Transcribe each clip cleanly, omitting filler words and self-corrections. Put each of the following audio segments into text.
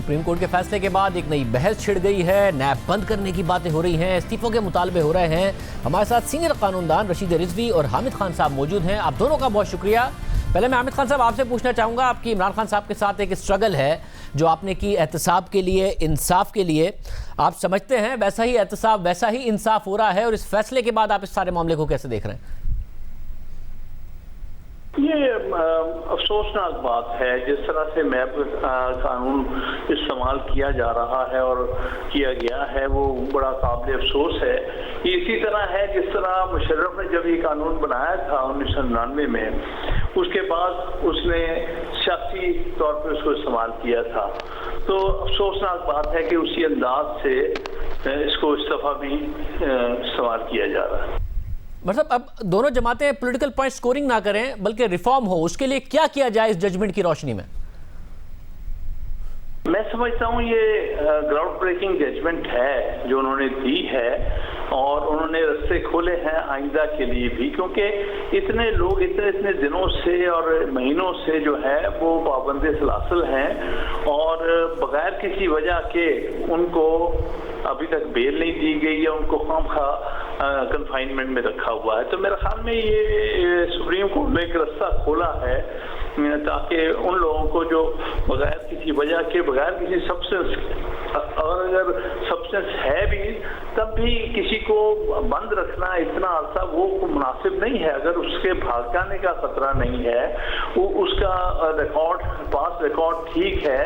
Supreme court کے فیصلے کے بعد ایک نئی بحث چھڑ گئی ہے، نیب بند کرنے کی باتیں ہو رہی ہیں، استعفوں کے مطالبے ہو رہے ہیں۔ ہمارے ساتھ سینئر قانوندان رشید رضوی اور حامد خان صاحب موجود ہیں، آپ دونوں کا بہت شکریہ۔ پہلے میں حامد خان صاحب آپ سے پوچھنا چاہوں گا، آپ کی عمران خان صاحب کے ساتھ ایک اسٹرگل ہے جو آپ نے کی احتساب کے لیے، انصاف کے لیے، آپ سمجھتے ہیں ویسا ہی احتساب ویسا ہی انصاف ہو رہا ہے، اور اس فیصلے کے بعد آپ اس سارے معاملے کو کیسے دیکھ رہے ہیں؟ یہ افسوسناک بات ہے جس طرح سے میب قانون استعمال کیا جا رہا ہے اور کیا گیا ہے، وہ بڑا قابل افسوس ہے۔ یہ اسی طرح ہے جس طرح مشرف نے جب یہ قانون بنایا تھا 1999 میں، اس کے بعد اس نے سیاسی طور پہ اس کو استعمال کیا تھا۔ تو افسوسناک بات ہے کہ اسی انداز سے اس کو استعفیٰ بھی استعمال کیا جا رہا ہے۔ مطلب اب دونوں جماعتیں پولیٹیکل پوائنٹ سکورنگ نہ کریں بلکہ ریفارم ہو، اس کے لیے کیا کیا جائے اس ججمنٹ کی روشنی میں؟ میں سمجھتا ہوں یہ گراؤنڈ بریکنگ ججمنٹ ہے جو انہوں نے دی ہے، اور انہوں نے رستے کھولے ہیں آئندہ کے لیے بھی، کیونکہ اتنے لوگ اتنے دنوں سے اور مہینوں سے جو ہے وہ پابند سلاسل ہیں، اور بغیر کسی وجہ کے ان کو ابھی تک بیل نہیں دی گئی ہے، ان کو خواہ کنفائنمنٹ میں رکھا ہوا ہے۔ تو میرے خیال میں یہ سپریم کورٹ نے ایک رستہ کھولا ہے تاکہ ان لوگوں کو جو بغیر کسی وجہ کے، بغیر کسی سبسٹنس، اور اگر سبسٹنس ہے بھی تب بھی کسی کو بند رکھنا اتنا عرصہ وہ مناسب نہیں ہے۔ اگر اس کے بھاگ جانے کا خطرہ نہیں ہے، وہ اس کا ریکارڈ، پاس ریکارڈ ٹھیک ہے،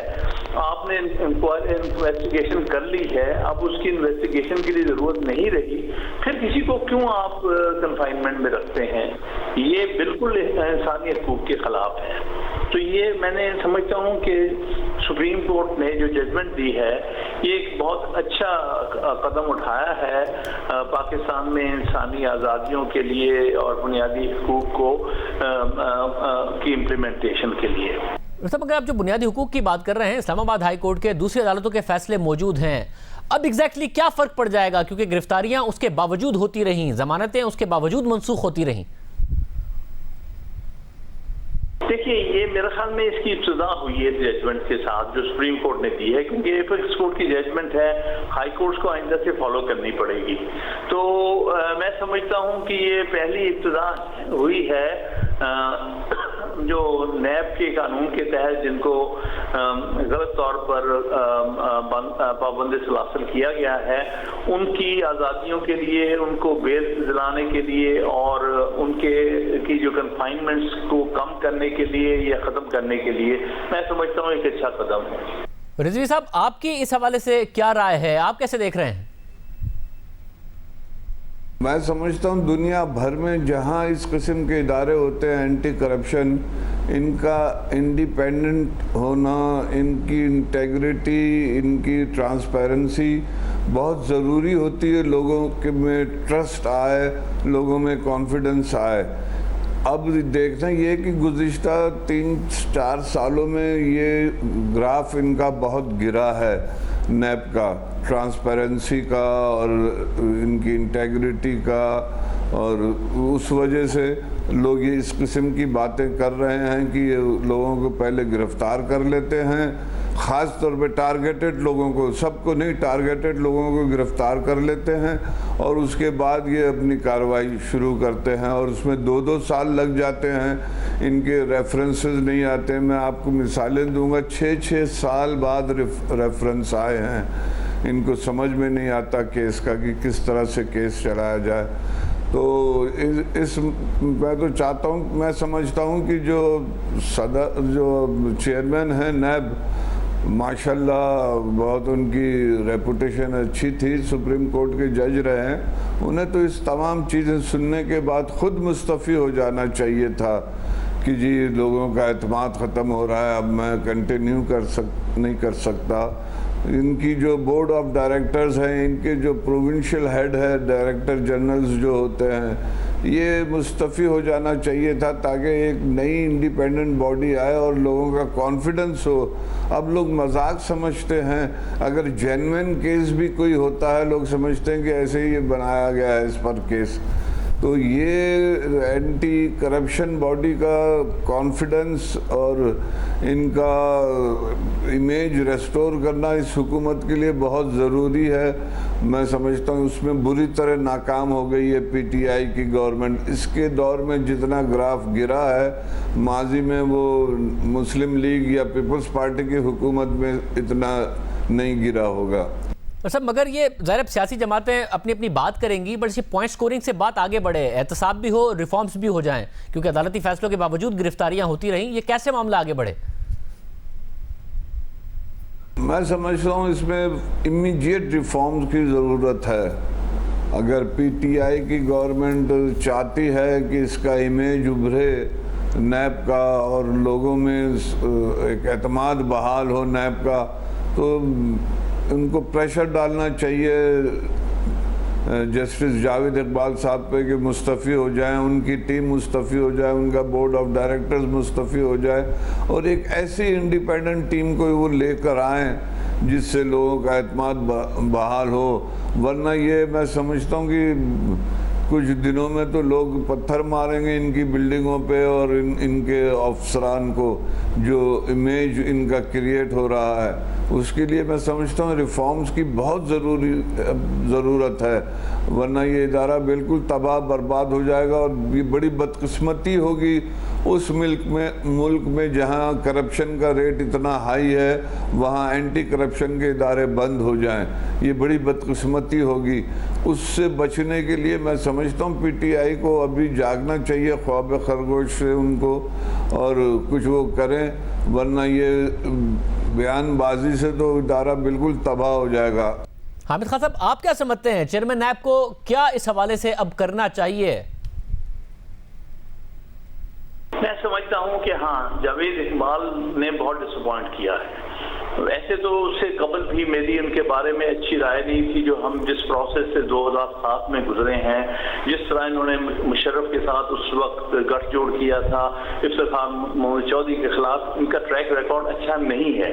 آپ نے انویسٹیگیشن کر لی ہے، اب اس کی انویسٹیگیشن کے لیے ضرورت نہیں رہی، پھر کسی کو کیوں آپ کنفائنمنٹ میں رکھتے ہیں؟ یہ بالکل انسانی حقوق کے خلاف ہے۔ تو یہ میں نے سمجھتا ہوں کہ سپریم کورٹ نے جو ججمنٹ دی ہے یہ ایک بہت اچھا قدم اٹھایا ہے پاکستان میں انسانی آزادیوں کے لیے اور بنیادی حقوق کو کی امپلیمنٹیشن کے لیے۔ مطلب اگر آپ جو بنیادی حقوق کی بات کر رہے ہیں، اسلام آباد ہائی کورٹ کے دوسری عدالتوں کے فیصلے موجود ہیں، اب ایگزیکٹلی کیا فرق پڑ جائے گا؟ کیونکہ گرفتاریاں اس کے باوجود ہوتی رہیں، ضمانتیں اس کے باوجود منسوخ ہوتی رہیں۔ دیکھیے، یہ میرے خیال میں اس کی ابتدا ہوئی ہے ججمنٹ کے ساتھ جو سپریم کورٹ نے دی ہے، کیونکہ ایپیکس کورٹ کی ججمنٹ ہے، ہائی کورٹس کو آئندہ سے فالو کرنی پڑے گی۔ تو میں سمجھتا ہوں کہ یہ پہلی ابتدا ہوئی ہے جو نیب کے قانون کے تحت جن کو غلط طور پر پابند سلاسل کیا گیا ہے، ان کی آزادیوں کے لیے، ان کو بیل دلانے کے لیے اور ان کے کی جو کنفائنمنٹس کو کم کرنے کے لیے یا ختم کرنے کے لیے میں سمجھتا ہوں ایک اچھا قدم ہے۔ رضوی صاحب، آپ کی اس حوالے سے کیا رائے ہے؟ آپ کیسے دیکھ رہے ہیں؟ میں سمجھتا ہوں دنیا بھر میں جہاں اس قسم کے ادارے ہوتے ہیں اینٹی کرپشن، ان کا انڈیپینڈنٹ ہونا، ان کی انٹیگریٹی، ان کی ٹرانسپیرنسی بہت ضروری ہوتی ہے، لوگوں کے میں ٹرسٹ آئے، لوگوں میں کانفیڈنس آئے۔ اب دیکھنا یہ کہ گزشتہ 3-4 سالوں میں یہ گراف ان کا بہت گرا ہے، نیب کا، ٹرانسپیرنسی کا اور ان کی انٹیگریٹی کا، اور اس وجہ سے لوگ یہ اس قسم کی باتیں کر رہے ہیں کہ یہ لوگوں کو پہلے گرفتار کر لیتے ہیں، خاص طور پہ ٹارگیٹڈ لوگوں کو، سب کو نہیں، ٹارگیٹڈ لوگوں کو گرفتار کر لیتے ہیں، اور اس کے بعد یہ اپنی کارروائی شروع کرتے ہیں، اور اس میں 2-2 سال لگ جاتے ہیں، ان کے ریفرنسز نہیں آتے۔ میں آپ کو مثالیں دوں گا، 6 سال بعد ریفرنس آئے ہیں، ان کو سمجھ میں نہیں آتا کیس کا کہ کس طرح سے کیس چلایا جائے۔ تو میں تو چاہتا ہوں، میں سمجھتا ہوں کہ جو چیئرمین ہیں نیب، ماشاءاللہ بہت ان کی ریپوٹیشن اچھی تھی، سپریم کورٹ کے جج رہے ہیں، انہیں تو اس تمام چیزیں سننے کے بعد خود مستعفی ہو جانا چاہیے تھا کہ جی لوگوں کا اعتماد ختم ہو رہا ہے، اب میں کنٹینیو نہیں کر سکتا۔ ان کی جو بورڈ آف ڈائریکٹرز ہیں، ان کے جو پروونشل ہیڈ ہے، ڈائریکٹر جنرلز جو ہوتے ہیں، یہ مستعفی ہو جانا چاہیے تھا تاکہ ایک نئی انڈیپینڈنٹ باڈی آئے اور لوگوں کا کانفیڈنس ہو۔ اب لوگ مذاق سمجھتے ہیں، اگر جینوین کیس بھی کوئی ہوتا ہے لوگ سمجھتے ہیں کہ ایسے ہی یہ بنایا گیا ہے اس پر کیس۔ تو یہ اینٹی کرپشن باڈی کا کانفیڈنس اور ان کا امیج ریسٹور کرنا اس حکومت کے لیے بہت ضروری ہے. میں سمجھتا ہوں اس میں بری طرح ناکام ہو گئی ہے پی ٹی آئی کی گورنمنٹ. اس کے دور میں جتنا گراف گرا ہے ماضی میں وہ مسلم لیگ یا پیپلز پارٹی کی حکومت میں اتنا نہیں گرا ہوگا. صاحب مگر یہ ظاہر سیاسی جماعتیں اپنی اپنی بات کریں گی، بٹ اسی پوائنٹ سکورنگ سے بات آگے بڑھے، احتساب بھی ہو، ریفارمز بھی ہو جائیں، کیونکہ عدالتی فیصلوں کے باوجود گرفتاریاں ہوتی رہیں. یہ کیسے معاملہ آگے بڑھے؟ میں سمجھتا ہوں اس میں امیڈیٹ ریفارمز کی ضرورت ہے. اگر پی ٹی آئی کی گورنمنٹ چاہتی ہے کہ اس کا امیج ابھرے نیب کا اور لوگوں میں ایک اعتماد بحال ہو نیب کا، تو ان کو پریشر ڈالنا چاہیے جسٹس جاوید اقبال صاحب پہ کہ مستعفی ہو جائیں، ان کی ٹیم مستعفی ہو جائے، ان کا بورڈ آف ڈائریکٹرز مستعفی ہو جائے، اور ایک ایسی انڈیپینڈنٹ ٹیم کو وہ لے کر آئیں جس سے لوگوں کا اعتماد بحال ہو. ورنہ یہ میں سمجھتا ہوں کہ کچھ دنوں میں تو لوگ پتھر ماریں گے ان کی بلڈنگوں پہ اور ان کے افسران کو، جو امیج ان کا کریٹ ہو رہا ہے. اس کے لیے میں سمجھتا ہوں ریفارمز کی بہت ضرورت ہے، ورنہ یہ ادارہ بالکل تباہ برباد ہو جائے گا. اور یہ بڑی بدقسمتی ہوگی اس ملک میں جہاں کرپشن کا ریٹ اتنا ہائی ہے وہاں اینٹی کرپشن کے ادارے بند ہو جائیں. یہ بڑی بدقسمتی ہوگی. اس سے بچنے کے لیے میں سمجھتا ہوں پی ٹی آئی کو ابھی جاگنا چاہیے خواب خرگوش سے ان کو، اور کچھ وہ کریں، ورنہ یہ بیان بازی سے تو ادارہ بالکل تباہ ہو جائے گا. حامد خان صاحب، آپ کیا سمجھتے ہیں چیئرمین نیب کو کیا اس حوالے سے اب کرنا چاہیے؟ میں سمجھتا ہوں کہ ہاں، جاوید اقبال نے بہت ڈس اپوائنٹ کیا ہے. ویسے تو اس سے قبل بھی میری ان کے بارے میں اچھی رائے نہیں تھی. جو ہم جس پروسیس سے 2007 میں گزرے ہیں، جس طرح انہوں نے مشرف کے ساتھ اس وقت گٹھ جوڑ کیا تھا، افتخار محمد چودھری کے خلاف، ان کا ٹریک ریکارڈ اچھا نہیں ہے.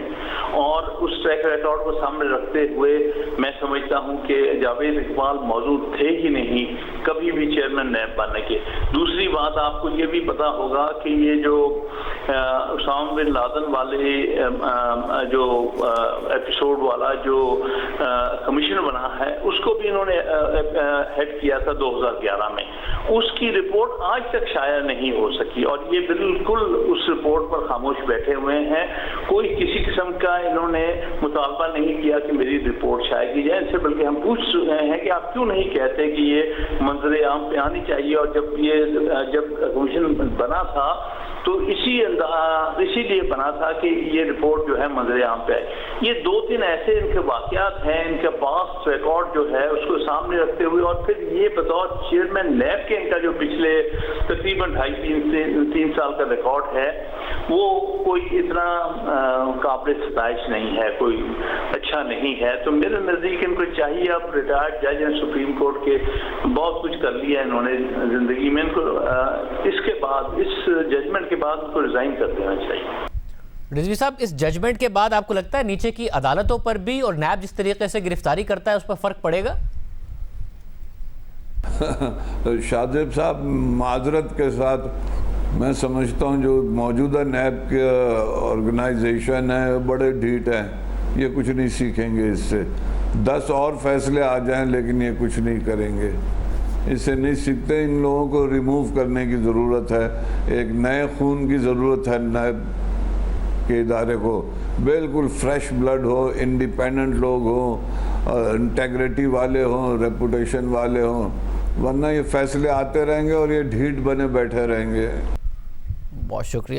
اور اس ٹریک ریکارڈ کو سامنے رکھتے ہوئے میں سمجھتا ہوں کہ جاوید اقبال موجود تھے ہی نہیں کبھی بھی چیئرمین نیب بننے کے. دوسری بات، آپ کو یہ بھی پتا ہوگا کہ یہ جو اسامہ بن لادن والے جو ایپیسوڈ والا جو کمیشن بنا ہے، اس کو بھی انہوں نے ہیڈ کیا تھا 2011 میں. اس کی رپورٹ آج تک شائع نہیں ہو سکی، اور یہ بالکل اس رپورٹ پر خاموش بیٹھے ہوئے ہیں. کوئی کسی قسم کا انہوں نے مطالبہ نہیں کیا کہ میری رپورٹ شائع کی جائے. ان سے بلکہ ہم پوچھ رہے ہیں کہ آپ کیوں نہیں کہتے کہ یہ منظر عام پہ آنی چاہیے. اور جب کمیشن بنا تھا تو اسی لیے بنا تھا کہ یہ رپورٹ جو ہے منظر عام پہ آئے. یہ 2-3 ایسے ان کے واقعات ہیں، ان کے پاس ریکارڈ جو ہے اس کو سامنے رکھتے ہوئے، اور پھر یہ بطور چیئرمین نیب کے ان کا جو پچھلے تقریباً 2.5-3 سال کا ریکارڈ ہے، وہ کوئی اتنا قابل ستائش نہیں ہے، کوئی اچھا نہیں ہے. تو میرے نزدیک ان کو چاہیے، اب ریٹائرڈ جج ہیں سپریم کورٹ کے، بہت کچھ کر لیا انہوں نے زندگی میں، ان کو اس کے بعد، اس ججمنٹ کے بعد ان کو ریزائن کر دینا چاہیے. رضوی صاحب، اس ججمنٹ کے بعد آپ کو لگتا ہے نیچے کی عدالتوں پر بھی اور نیب جس طریقے سے گرفتاری کرتا ہے اس پر فرق پڑے گا؟ شاذب صاحب، معذرت کے ساتھ میں سمجھتا ہوں جو موجودہ نیب کے آرگنائزیشن ہے بڑے ڈھیٹ ہیں. یہ کچھ نہیں سیکھیں گے اس سے. 10 اور فیصلے آ جائیں لیکن یہ کچھ نہیں کریں گے. اس سے نہیں سیکھتے. ان لوگوں کو ریموو کرنے کی ضرورت ہے. ایک نئے خون کی ضرورت ہے نیب کے ادارے کو. بالکل فریش بلڈ ہو، انڈیپینڈنٹ لوگ ہوں، انٹیگریٹی والے ہوں، ریپوٹیشن والے ہوں. ورنہ یہ فیصلے آتے رہیں گے اور یہ ڈھیٹ بنے بیٹھے رہیں گے. بہت شکریہ.